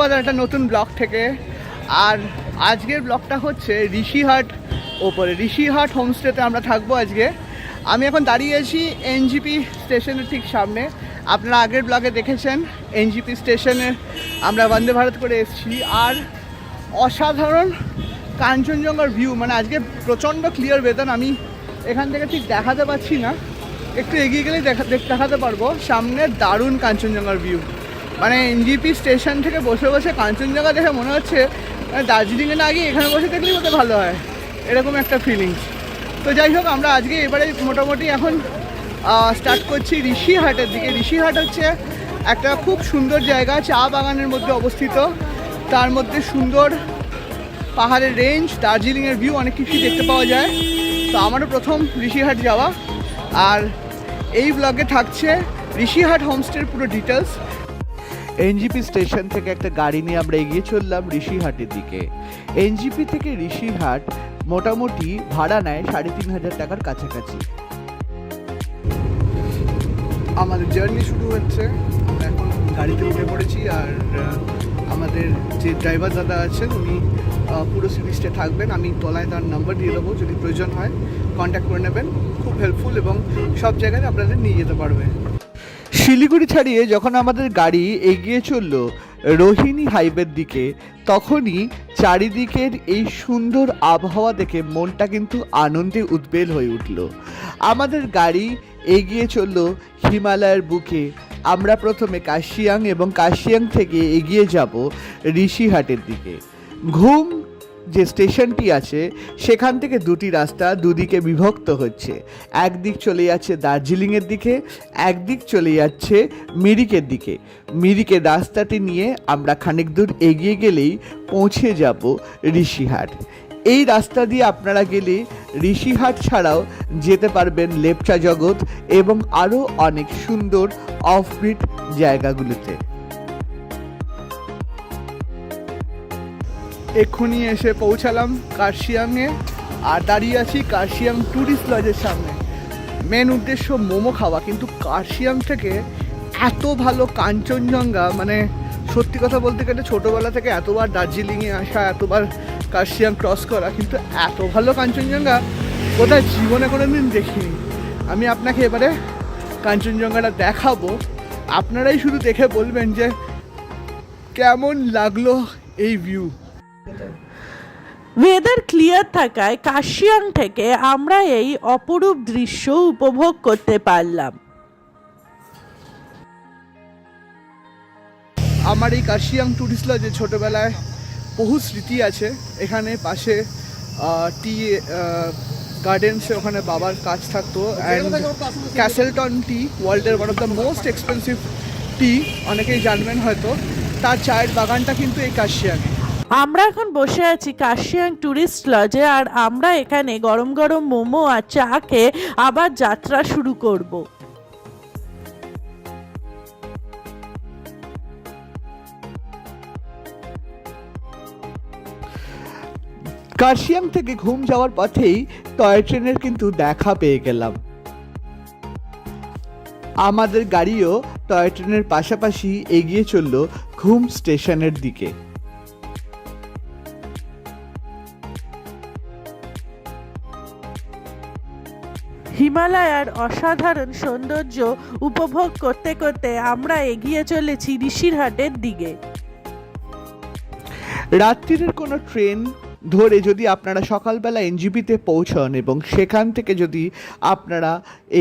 সুপ্রভাত একটা নতুন ব্লগ থেকে। আর আজকের ব্লগটা হচ্ছে ঋষিহাট ওপরে ঋষিহাট হোমস্টেতে আমরা থাকবো আজকে। আমি এখন দাঁড়িয়ে আছি এনজিপি স্টেশনের ঠিক সামনে। আপনারা আগের ব্লগে দেখেছেন এনজিপি স্টেশনে আমরা বন্দে ভারত করে এসেছি। আর অসাধারণ কাঞ্চনজঙ্ঘার ভিউ, মানে আজকে প্রচণ্ড ক্লিয়ার ওয়েদার। আমি এখান থেকে ঠিক দেখাতে পারছি না, একটু এগিয়ে গেলেই দেখাতে পারবো। সামনে দারুণ কাঞ্চনজঙ্ঘার ভিউ, মানে এনজিপি স্টেশন থেকে বসে বসে কাঞ্চনজঙ্ঘা দেখে মনে হচ্ছে দার্জিলিংয়ে না গিয়ে এখানে বসে দেখলেই হতে ভালো হয়, এরকম একটা ফিলিংস। তো যাই হোক, আমরা আজকে এবারে মোটামুটি এখন স্টার্ট করছি ঋষিহাটের দিকে। ঋষিহাট হচ্ছে একটা খুব সুন্দর জায়গা, চা বাগানের মধ্যে অবস্থিত। তার মধ্যে সুন্দর পাহাড়ের রেঞ্জ, দার্জিলিংয়ের ভিউ, অনেক কিছুই দেখতে পাওয়া যায়। তো আমারও প্রথম ঋষিহাট যাওয়া। আর এই ব্লগে থাকছে ঋষিহাট হোমস্টের পুরো ডিটেলস। এনজিপি স্টেশন থেকে একটা গাড়ি নিয়ে আমরা এগিয়ে চললাম ঋষিহাটের দিকে। এনজিপি থেকে ঋষিহাট মোটামুটি ভাড়া নেয় ৩,৫০০ টাকার কাছাকাছি। আমাদের জার্নি শুরু হচ্ছে, আমরা এখন গাড়িতে উঠে পড়েছি। আর আমাদের যে ড্রাইভার দাদা আছেন উনি পুরো সিরিজটা থাকবেন। আমি তলায় তার নাম্বার দিয়ে দেবো, যদি প্রয়োজন হয় কন্ট্যাক্ট করে নেবেন। খুব হেল্পফুল এবং সব জায়গায় আপনাদের নিয়ে যেতে পারবে। শিলিগুড়ি ছাড়িয়ে যখন আমাদের গাড়ি এগিয়ে চলল রোহিণী হাইওয়ের দিকে, তখনই চারিদিকের এই সুন্দর আবহাওয়া দেখে মনটা কিন্তু আনন্দে উদ্বেল হয়ে উঠল। আমাদের গাড়ি এগিয়ে চলল হিমালয়ের বুকে। আমরা প্রথমে কার্শিয়াং এবং কার্শিয়াং থেকে এগিয়ে যাব ঋষিহাটের দিকে। ঘুম যে স্টেশনটি আছে সেখান থেকে দুটি রাস্তা দুদিকে বিভক্ত হচ্ছে। একদিক চলে যাচ্ছে দার্জিলিংয়ের দিকে, একদিক চলে যাচ্ছে মিরিকের দিকে। মিরিকের রাস্তাটি নিয়ে আমরা খানিক দূর এগিয়ে গেলেই পৌঁছে যাব ঋষিহাট। এই রাস্তা দিয়ে আপনারা গেলে ঋষিহাট ছাড়াও যেতে পারবেন লেপচা জগৎ এবং আরও অনেক সুন্দর অফবিট জায়গাগুলোতে। এক্ষুনি এসে পৌঁছালাম কার্শিয়াংয়ে আর দাঁড়িয়ে আছি কার্শিয়াং ট্যুরিস্ট লজের সামনে। মেন উদ্দেশ্য মোমো খাওয়া, কিন্তু কার্শিয়াং থেকে এত ভালো কাঞ্চনজঙ্ঘা, মানে সত্যি কথা বলতে গেলে ছোটোবেলা থেকে এতবার দার্জিলিংয়ে আসা, এতবার কার্শিয়াং ক্রস করা, কিন্তু এত ভালো কাঞ্চনজঙ্ঘা বোধহয় জীবনে কোনো দিন দেখিনি। আমি আপনাকে এবারে কাঞ্চনজঙ্ঘাটা দেখাবো, আপনারাই শুধু দেখে বলবেন যে কেমন লাগলো এই ভিউ। ওয়েদার ক্লিয়ার থাকায় কার্শিয়াং থেকে আমরা এই অপরূপ দৃশ্য উপভোগ করতে পারলাম। আমার এই কার্শিয়াং ট্যুরিস্ট লজে ছোটোবেলায় বহু স্মৃতি আছে। এখানে পাশে টি গার্ডেন্সে ওখানে বাবার কাজ থাকতো। অ্যান্ড ক্যাসেলটন টি ওয়ার্ল্ডের one of the most expensive tea, অনেকেই জানবেন হয়তো। তার চায়ের বাগানটা কিন্তু এই কার্শিয়াংয়ে। আমরা এখন বসে আছি কার্শিয়াং ট্যুরিস্ট লজে, আর আমরা এখানে গরম গরম মোমো আর চা খেয়ে আবার যাত্রা শুরু করব। কার্শিয়াং থেকে ঘুম যাওয়ার পথেই টয় ট্রেনের কিন্তু দেখা পেয়ে গেলাম। আমাদের গাড়িও টয় ট্রেনের পাশাপাশি এগিয়ে চলল ঘুম স্টেশনের দিকে। হিমালয়ের অসাধারণ সৌন্দর্য উপভোগ করতে করতে আমরা এগিয়ে চলেছি ঋষিহাটের দিকে। রাত্রির কোনো ট্রেন ধরে যদি আপনারা সকালবেলা এনজিপিতে পৌঁছন এবং সেখান থেকে যদি আপনারা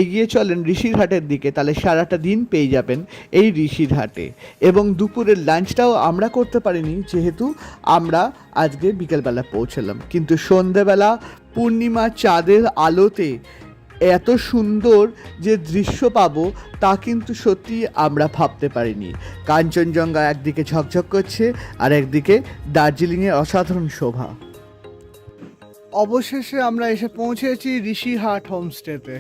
এগিয়ে চলেন ঋষিহাটের দিকে, তাহলে সারাটা দিন পেয়ে যাবেন এই ঋষিহাটে। এবং দুপুরের লাঞ্চটাও আমরা করতে পারিনি, যেহেতু আমরা আজকে বিকেলবেলা পৌঁছলাম। কিন্তু সন্ধেবেলা পূর্ণিমা চাঁদের আলোতে এত সুন্দর যে দৃশ্য পাবো তা কিন্তু সত্যি আমরা ভাবতে পারিনি। কাঞ্চনজঙ্ঘা একদিকে ঝকঝক করছে আর একদিকে দার্জিলিংয়ের অসাধারণ শোভা। অবশেষে আমরা এসে পৌঁছেছি ঋষিহাট হোমস্টেতে।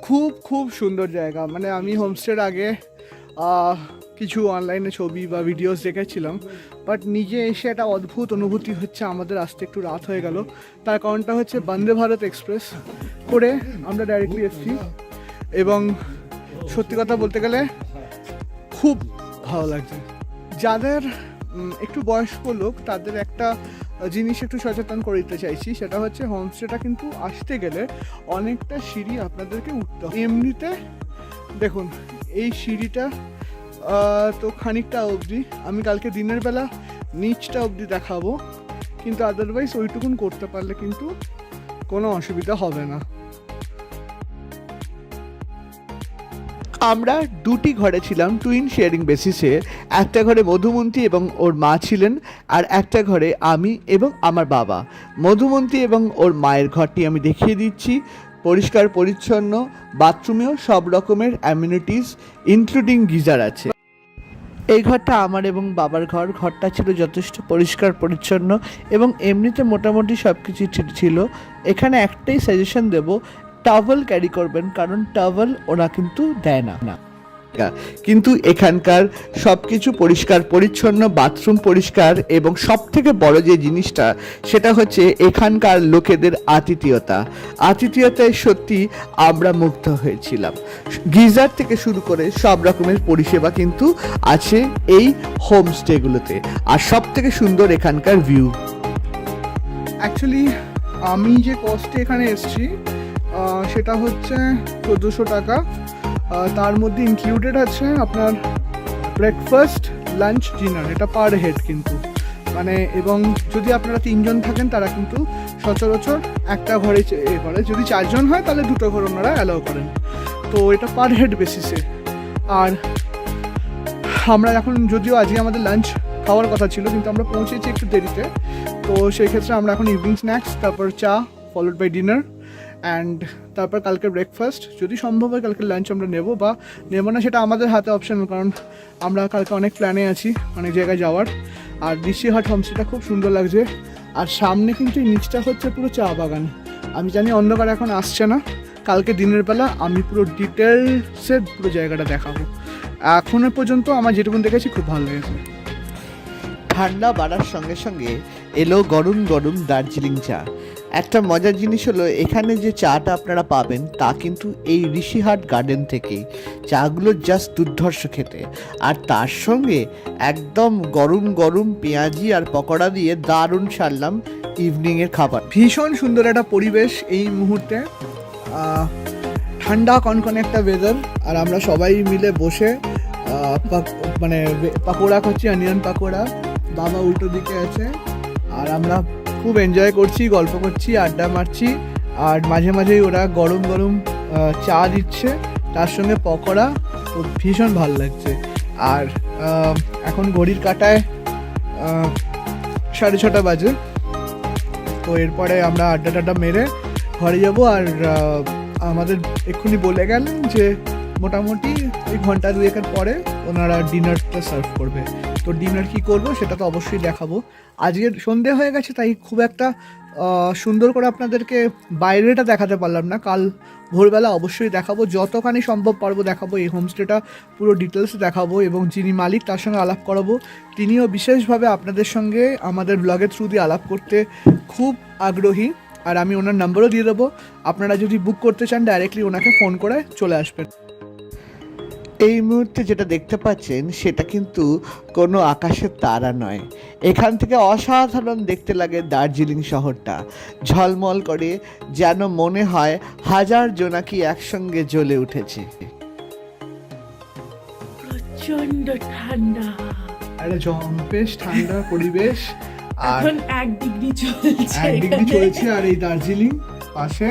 খুব খুব সুন্দর জায়গা, মানে আমি হোমস্টের আগে কিছু অনলাইনে ছবি বা ভিডিওস দেখেছিলাম, বাট নিজে এসে একটা অদ্ভুত অনুভূতি হচ্ছে। আমাদের আসতে একটু রাত হয়ে গেল, তার কারণটা হচ্ছে বন্দে ভারত এক্সপ্রেস করে আমরা ডাইরেক্টলি এসেছি। এবং সত্যি কথা বলতে গেলে খুব ভালো লাগছে। যাদের একটু বয়স্ক লোক তাদের একটা জিনিস একটু সচেতন করে দিতে চাইছি, সেটা হচ্ছে হোমস্টেটা কিন্তু আসতে গেলে অনেকটা সিঁড়ি আপনাদেরকে উঠতে হবে। এমনিতে দেখুন এই সিঁড়িটা তো খানিকটা অবধি, আমি কালকে দিনের বেলা নিচটা অবধি দেখাবো, কিন্তু আদারওয়াইজ ওইটুকুন করতে পারলে কিন্তু কোনো অসুবিধা হবে না। আমরা দুটি ঘরে ছিলাম টুইন শেয়ারিং বেসিসে। একটা ঘরে মধুমন্তী এবং ওর মা ছিলেন, আর একটা ঘরে আমি এবং আমার বাবা। মধুমন্তী এবং ওর মায়ের ঘরটি আমি দেখিয়ে দিচ্ছি। পরিষ্কার পরিচ্ছন্ন, বাথরুমেও সব রকমের অ্যামিনিটিস ইনক্লুডিং গিজার আছে। এই ঘরটা আমার এবং বাবার ঘর। ঘরটা ছিল যথেষ্ট পরিষ্কার পরিচ্ছন্ন এবং এমনিতে মোটামুটি সব কিছু ছিল। এখানে একটাই সাজেশন দেব, টাওয়েল ক্যারি করবেন, কারণ টাওয়েল ওরা কিন্তু দেয় না। কিন্তু এখানকার সব কিছু পরিষ্কার পরিচ্ছন্ন, বাথরুম পরিষ্কার, এবং সব থেকে বড় যে জিনিসটা সেটা হচ্ছে এখানকার লোকেদের আতিথেয়তায় সত্যি আমরা মুগ্ধ হয়েছিলাম। গিজার থেকে শুরু করে সব রকমের পরিষেবা কিন্তু আছে এই হোমস্টেগুলোতে, আর সব থেকে সুন্দর এখানকার ভিউ। অ্যাকচুয়ালি আমি যে কস্টে এখানে এসেছি সেটা হচ্ছে 1400 টাকা। তার মধ্যে ইনক্লুডেড আছে আপনার ব্রেকফাস্ট, লাঞ্চ, ডিনার, এটা পার হেড কিন্তু, মানে এবং যদি আপনারা 3 জন থাকেন তারা কিন্তু সচরাচর একটা ঘরে করে, যদি 4 জন হয় তাহলে 2টো ঘর ওনারা অ্যালাউ করেন। তো এটা পার হেড বেসিসে। আর আমরা এখন, যদিও আজকে আমাদের লাঞ্চ খাওয়ার কথা ছিল কিন্তু আমরা পৌঁছেছি একটু দেরিতে, তো সেই ক্ষেত্রে আমরা এখন ইভিনিং স্ন্যাক্স, তারপর চা, ফলোড বাই ডিনার, অ্যান্ড তারপর কালকে ব্রেকফাস্ট, যদি সম্ভব হয় কালকে লাঞ্চ আমরা নেব বা নেব না সেটা আমাদের হাতে অপশন, কারণ আমরা কালকে অনেক প্ল্যানে আছি, অনেক জায়গায় যাওয়ার। আর ঋষি হাট হোমস্টেটা খুব সুন্দর লাগছে, আর সামনে কিন্তু এই নিচটা হচ্ছে পুরো চা বাগান। আমি জানি অন্ধকার এখন আসছে না, কালকে দিনের বেলা আমি পুরো ডিটেলসে পুরো জায়গাটা দেখাবো। এখনো পর্যন্ত আমার যেটুকুন দেখেছি খুব ভালো লেগেছে। ঠান্ডা বাড়ার সঙ্গে সঙ্গে এলো গরম গরম দার্জিলিং চা। একটা মজার জিনিস হলো এখানে যে চাটা আপনারা পাবেন তা কিন্তু এই ঋষিহাট গার্ডেন থেকেই। চাগুলো জাস্ট দুর্ধর্ষ খেতে, আর তার সঙ্গে একদম গরম গরম পেঁয়াজি আর পকোড়া দিয়ে দারুণ সারলাম ইভিনিংয়ের খাবার। ভীষণ সুন্দর একটা পরিবেশ এই মুহূর্তে, ঠান্ডা কনকনে একটা ওয়েদার, আর আমরা সবাই মিলে বসে মানে পাকোড়া খাচ্ছি, অনিয়ন পাকোড়া। বাবা উল্টো দিকে আছে, আর আমরা খুব এনজয় করছি, গল্প করছি, আড্ডা মারছি, আর মাঝে মাঝেই ওরা গরম গরম চা দিচ্ছে, তার সঙ্গে পকোড়া। তো ভীষণ ভালো লাগছে। আর এখন ঘড়ির কাঁটায় 6:30 বাজে। তো এরপরে আমরা আড্ডা টাড্ডা মেরে ঘরে যাব। আর আমাদের এক্ষুনি বলে গেলেন যে মোটামুটি ওই ঘন্টা 2-1 পরে ওনারা ডিনারটা সার্ভ করবে। তো ডিনার কি করব সেটা তো অবশ্যই দেখাবো। আজকের সন্ধে হয়ে গেছে, তাই খুব একটা সুন্দর করে আপনাদেরকে বাইরেটা দেখাতে পারলাম না। কাল ভোরবেলা অবশ্যই দেখাবো, যতখানি সম্ভব পারবো দেখাবো। এই হোমস্টেটা পুরো ডিটেলস দেখাবো, এবং যিনি মালিক তার সঙ্গে আলাপ করাবো। তিনিও বিশেষভাবে আপনাদের সঙ্গে আমাদের ব্লগের থ্রু দিয়ে আলাপ করতে খুব আগ্রহী, আর আমি ওনার নাম্বারও দিয়ে দেবো। আপনারা যদি বুক করতে চান ডাইরেক্টলি ওনাকে ফোন করে চলে আসবেন। এই মুহূর্তে যেটা দেখতে পাচ্ছেন সেটা কিন্তু কোনো আকাশের তারা নয়। এখান থেকে অসাধারণ দেখতে লাগে দার্জিলিং শহরটা, ঝলমল করে, যেন মনে হয় 1000 জোনাকি একসঙ্গে জ্বলে উঠেছে। প্রচন্ড ঠান্ডা, একটা জম্পেশ ঠান্ডা পরিবেশ, আর এখন 1 ডিগ্রি চলছে, 1 ডিগ্রি চলছে। আর এই দার্জিলিং পাশে,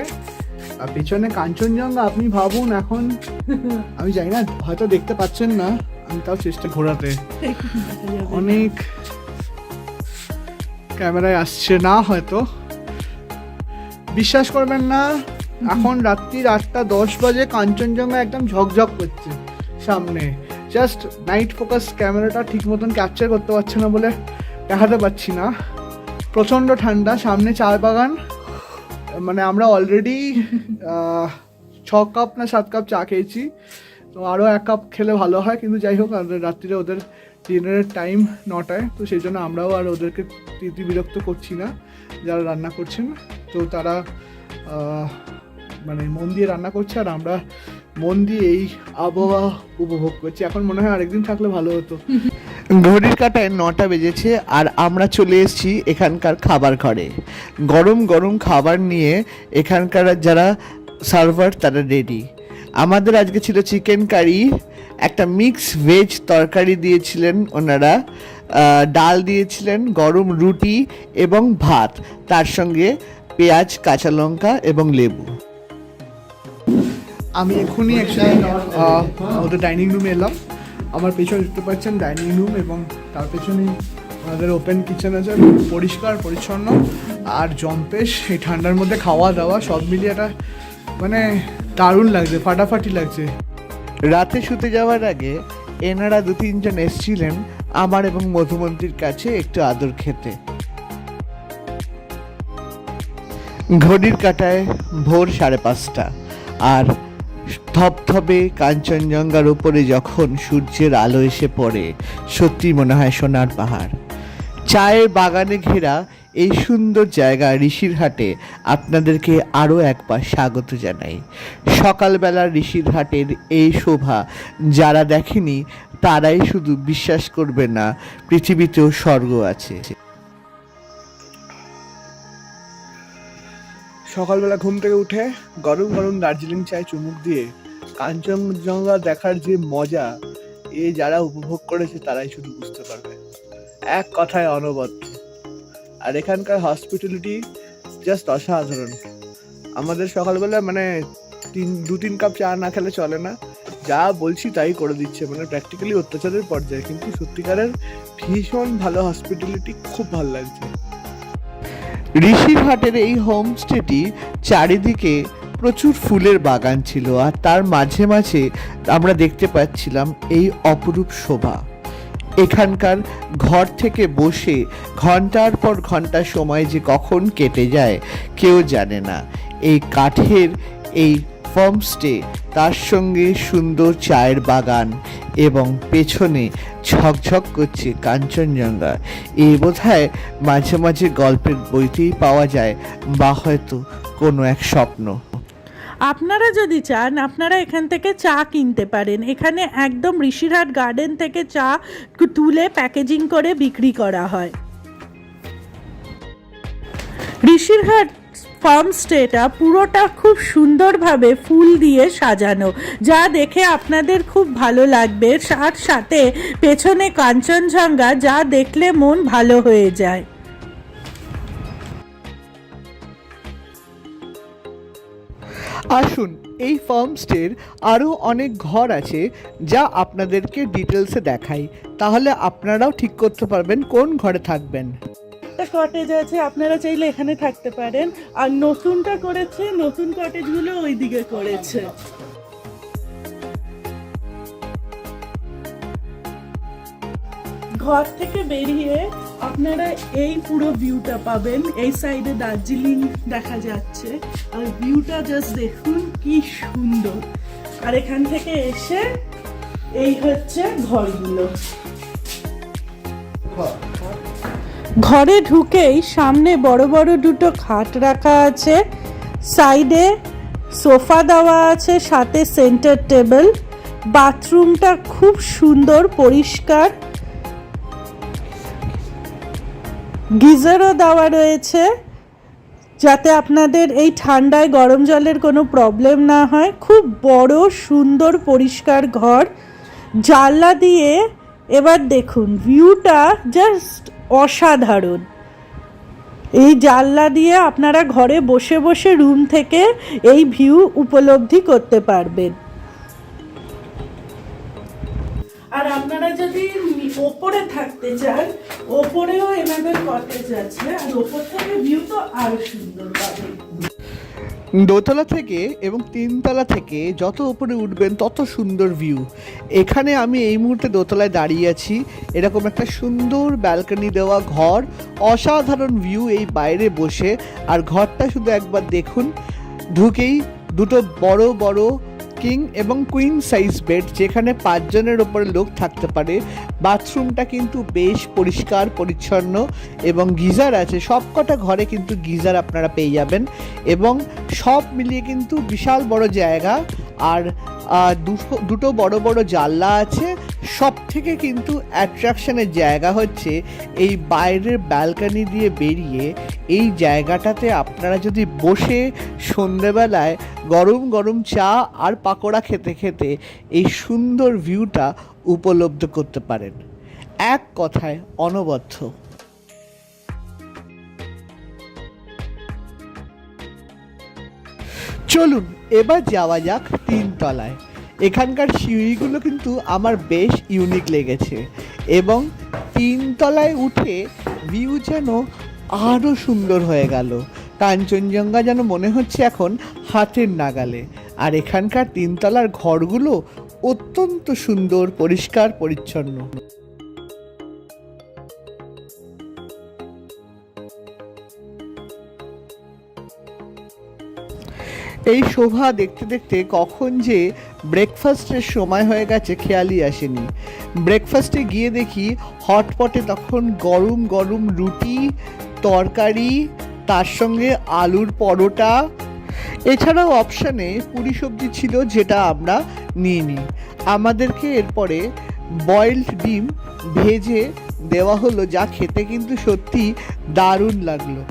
আর পেছনে কাঞ্চনজঙ্ঘা। আপনি ভাবুন, এখন আমি জানি না, হয়তো দেখতে পাচ্ছেন না, আমি তাও চেষ্টা ঘোরাতে, অনেক ক্যামেরায় আসছে না হয়তো, বিশ্বাস করবেন না। এখন রাত্রি 8:10 বাজে, কাঞ্চনজঙ্ঘা একদম ঝকঝক করছে সামনে। জাস্ট নাইট ফোকাস ক্যামেরাটা ঠিক মতন ক্যাপচার করতে পারছে না বলে দেখাতে পাচ্ছি না। প্রচণ্ড ঠান্ডা, সামনে চা বাগান। মানে আমরা অলরেডি 6 কাপ না 7 কাপ চা খেয়েছি, তো আরও 1 কাপ খেলে ভালো হয়, কিন্তু যাই হোক রাত্রিরে ওদের ডিনারের টাইম 9টায়, তো সেই জন্য আমরাও আর ওদেরকে বিরক্ত করছি না যারা রান্না করছেন। তো তারা মানে মন দিয়ে রান্না করছে, আর আমরা মন দিয়ে এই আবহাওয়া উপভোগ করছি। এখন মনে হয় আরেকদিন থাকলে ভালো হতো। ঘড়ির কাঁটায় 9টা বেজেছে আর আমরা চলে এসেছি এখানকার খাবার ঘরে। গরম গরম খাবার নিয়ে এখানকার যারা সার্ভার তারা রেডি। আমাদের আজকে ছিল চিকেন কারি, একটা মিক্স ভেজ তরকারি দিয়েছিলেন ওনারা, ডাল দিয়েছিলেন, গরম রুটি এবং ভাত, তার সঙ্গে পেঁয়াজ, কাঁচা লঙ্কা এবং লেবু। আমি এখনই অ্যাকচুয়ালি ওদের ডাইনিং রুমে এলাম। আমার পেছনে দেখতে পাচ্ছেন ডাইনিং রুম এবং তার পেছনেই আমাদের ওপেন কিচেন আছে, পরিষ্কার পরিচ্ছন্ন আর জম্পেশ। এই ঠান্ডার মধ্যে খাওয়া দাওয়া সব মিলিয়ে একটা মানে দারুণ লাগছে, ফাটাফাটি লাগছে। রাতে শুতে যাওয়ার আগে এনারা 2-3 জন এসেছিলেন আমার এবং মধুমন্ত্রীর কাছে একটু আদর খেতে। ঘড়ির কাঁটায় ভোর 5:30 আর ধপধপে কাঞ্চনজঙ্ঘার উপরে যখন সূর্যের আলো এসে পড়ে, সত্যি মনে হয় সোনার পাহাড়। চায়ের বাগানে ঘেরা এই সুন্দর জায়গা ঋষিরহাটে আপনাদেরকে আরও একবার স্বাগত জানাই। সকালবেলা ঋষিরহাটের এই শোভা যারা দেখেনি তারাই শুধু বিশ্বাস করবে না পৃথিবীতেও স্বর্গ আছে। সকালবেলা ঘুম থেকে উঠে গরম গরম দার্জিলিং চায় চুমুক দিয়ে কাঞ্চনজঙ্ঘা দেখার যে মজা, যারা উপভোগ করেছে তারাই শুধু বুঝতে পারবে। এক কথায় অনবদ্য। আর এখানকার হসপিটালিটি জাস্ট অসাধারণ। আমাদের সকালবেলা মানে 2-3 কাপ চা না খেলে চলে না, যা বলছি তাই করে দিচ্ছে, মানে প্র্যাকটিক্যালি অত্যাচারের পর্যায়ে, কিন্তু সত্যিকারের ভীষণ ভালো হসপিটালিটি, খুব ভালো লাগছে। ঋষিরহাটের এই হোমস্টেটি চারিদিকে প্রচুর ফুলের বাগান ছিল আর তার মাঝে মাঝে আমরা দেখতে পাচ্ছিলাম এই অপরূপ শোভা। এখানকার ঘর থেকে বসে ঘন্টার পর ঘন্টা সময় যে কখন কেটে যায় কেউ জানে না। এই কাঠের এই হোমস্টে, তার সঙ্গে সুন্দর চায়ের বাগান এবং পেছনে ঝকঝক করছে কাঞ্চনজঙ্ঘা, এই বোধহয় মাঝে মাঝে গল্পের বইতেই পাওয়া যায় বা হয়তো কোনো এক স্বপ্ন। আপনারা যদি চান আপনারা এখান থেকে চা কিনতে পারেন। এখানে একদম ঋষিরহাট গার্ডেন থেকে চা তুলে প্যাকেজিং করে বিক্রি করা হয়। ঋষিরহাট ফার্ম স্টেটা পুরোটা খুব সুন্দরভাবে ফুল দিয়ে সাজানো, যা দেখে আপনাদের খুব ভালো লাগবে। আর সাথে পেছনে কাঞ্চনজঙ্ঘা, যা দেখলে মন ভালো হয়ে যায়। আসুন, এই ফার্মস্টের আরও অনেক ঘর আছে যা আপনাদেরকে ডিটেলসে দেখাই, তাহলে আপনারাও ঠিক করতে পারবেন কোন ঘরে থাকবেন। একটা কটেজ আছে, আপনারা চাইলে এখানে থাকতে পারেন। আর নতুনটা করেছে, নতুন কটেজগুলো ওইদিকে করেছে। ঘর থেকে বেরিয়ে আপনারা এই পুরো ভিউটা পাবেন। এই সাইডে দার্জিলিং দেখা যাচ্ছে আর ভিউটা জাস্ট দেখুন কি সুন্দর। আর এখান থেকে এসে এই হচ্ছে ঘরগুলো। ঘরে ঢুকেই সামনে বড় বড় দুটো খাট রাখা আছে, সাইডে সোফা দেওয়া আছে, সাথে সেন্টার টেবিল। বাথরুমটা খুব সুন্দর পরিষ্কার, গিজারও দেওয়া রয়েছে যাতে আপনাদের এই ঠান্ডায় গরম জলের কোনো প্রবলেম না হয়। খুব বড় সুন্দর পরিষ্কার ঘর, জানলা দিয়ে এবার দেখুন ভিউটা জাস্ট অসাধারণ। এই জানলা দিয়ে আপনারা ঘরে বসে বসে রুম থেকে এই ভিউ উপলব্ধি করতে পারবেন। আর আপনারা যদি ওপরে থাকতে চান, ওপরেও এনাদের কটেজ আছে, আর ওপর থেকে ভিউ তো আরো সুন্দর পাবেন। দোতলা থেকে এবং 3 তলা থেকে যত উপরে উঠবেন তত সুন্দর ভিউ। এখানে আমি এই মুহূর্তে দোতলায় দাঁড়িয়ে আছি, এরকম একটা সুন্দর ব্যালকনি দেওয়া ঘর, অসাধারণ ভিউ এই বাইরে বসে। আর ঘরটা শুধু একবার দেখুন, ঢুকেই দুটো বড় বড় কিং এবং কুইন সাইজ বেড, যেখানে 5 জনের ওপরে লোক থাকতে পারে। বাথরুমটা কিন্তু বেশ পরিষ্কার পরিচ্ছন্ন এবং গিজার আছে, সবকটা ঘরে কিন্তু গিজার আপনারা পেয়ে যাবেন। এবং সব মিলিয়ে কিন্তু বিশাল বড় জায়গা। আর দুটো বড় বড় জানলা আছে, সব থেকে কিন্তু অ্যাট্রাকশনের জায়গা হচ্ছে এই বাইরের ব্যালকনি দিয়ে বেরিয়ে এই জায়গাটাতে আপনারা যদি বসে সন্ধেবেলায় গরম গরম চা আর পাকোড়া খেতে খেতে এই সুন্দর ভিউটা উপলব্ধ করতে পারেন। এক কথায় অনবদ্য। চলুন এবার যাওয়া যাক 3 তলায়। এখানকার সিঁড়িগুলো কিন্তু আমার বেশ ইউনিক লেগেছে এবং 3 তলায় উঠে ভিউ যেন আরও সুন্দর হয়ে গেল। কাঞ্চনজঙ্ঘা যেন মনে হচ্ছে এখন হাতের নাগালে। আর এখানকার 3 তলার ঘরগুলো অত্যন্ত সুন্দর, পরিষ্কার পরিচ্ছন্ন। এই শোভা দেখতে দেখতে কখন যে ব্রেকফাস্টের সময় হয়ে গেছে খেয়ালই আসেনি। ব্রেকফাস্টে গিয়ে দেখি হটপটে তখন গরম গরম রুটি, তরকারি, তার সঙ্গে আলুর পরোটা, এছাড়াও অপশানে পুরি সবজি ছিল, যেটা আমরা নিয়ে নিই। আমাদেরকে এরপরে বয়েলড ডিম ভেজে দেওয়া হলো, যা খেতে কিন্তু সত্যি দারুণ লাগলো।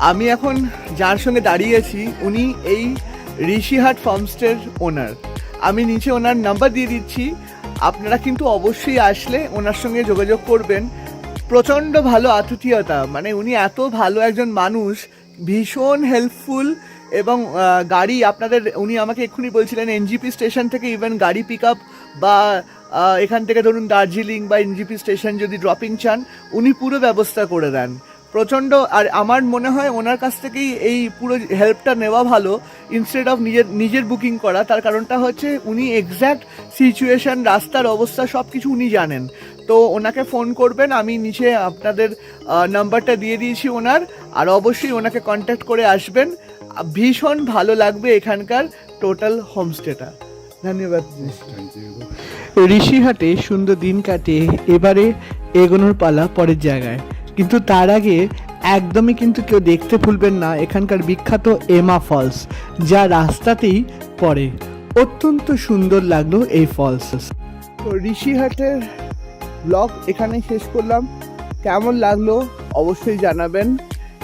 আমি এখন যার সঙ্গে দাঁড়িয়েছি উনি এই ঋষিহাট ফার্মস্টের ওনার। আমি নিচে ওনার নাম্বার দিয়ে দিচ্ছি, আপনারা কিন্তু অবশ্যই আসলে ওনার সঙ্গে যোগাযোগ করবেন। প্রচণ্ড ভালো আতিথেয়তা, মানে উনি এত ভালো একজন মানুষ, ভীষণ হেল্পফুল। এবং গাড়ি আপনাদের, উনি আমাকে এক্ষুনি বলছিলেন এনজিপি স্টেশন থেকে ইভেন গাড়ি পিক আপ বা এখান থেকে ধরুন দার্জিলিং বা এনজিপি স্টেশন যদি ড্রপিং চান, উনি পুরো ব্যবস্থা করে দেন। প্রচণ্ড। আর আমার মনে হয় ওনার কাছ থেকেই এই পুরো হেল্পটা নেওয়া ভালো, ইনস্টেড অফ নিজের বুকিং করা। তার কারণটা হচ্ছে উনি এক্স্যাক্ট সিচুয়েশান, রাস্তার অবস্থা সব কিছু উনি জানেন। তো ওনাকে ফোন করবেন, আমি নিচে আপনাদের নাম্বারটা দিয়ে দিয়েছি ওনার। আর অবশ্যই ওনাকে কন্ট্যাক্ট করে আসবেন, ভীষণ ভালো লাগবে এখানকার টোটাল হোমস্টেটা। ধন্যবাদ। ঋষিহাটে সুন্দর দিন কাটে, এবারে এগোনোর পালা পরের জায়গায়। কিন্তু তার আগে একদমই কিন্তু কেউ দেখতে ভুলবেন না এখানকার বিখ্যাত এমা ফলস, যা রাস্তাতেই পড়ে। অত্যন্ত সুন্দর লাগলো এই ফলস। তো ঋষিহাটের ব্লগ এখানে শেষ করলাম। কেমন লাগলো অবশ্যই জানাবেন।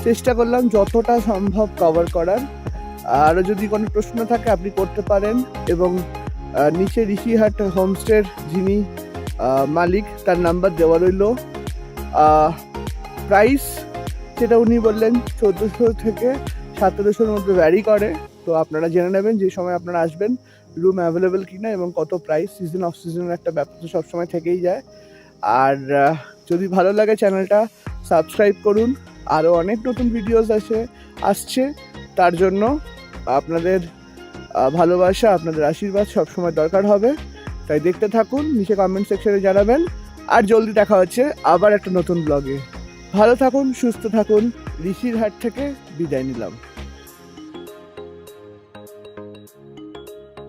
চেষ্টা করলাম যতটা সম্ভব কভার করার। আরও যদি কোনো প্রশ্ন থাকে আপনি করতে পারেন। এবং নিচে ঋষিহাট হোমস্টের যিনি মালিক, তার নাম্বার দেওয়া রইল। প্রাইস যেটা উনি বললেন 1400 থেকে 1700-র মধ্যে ভ্যারি করে। তো আপনারা জেনে নেবেন যে সময় আপনারা আসবেন রুম অ্যাভেলেবেল কিনা এবং কত প্রাইস। সিজন অফ সিজনের একটা ব্যাপার তো সবসময় থেকেই যায়। আর যদি ভালো লাগে চ্যানেলটা সাবস্ক্রাইব করুন, আরও অনেক নতুন ভিডিওস আসছে। তার জন্য আপনাদের ভালোবাসা, আপনাদের আশীর্বাদ সবসময় দরকার হবে। তাই দেখতে থাকুন, নিচে কমেন্ট সেকশনে জানাবেন। আর জলদি দেখা হচ্ছে আবার একটা নতুন ব্লগে। ভালো থাকুন, সুস্থ থাকুন। ঋষিরহাট থেকে বিদায় নিলাম।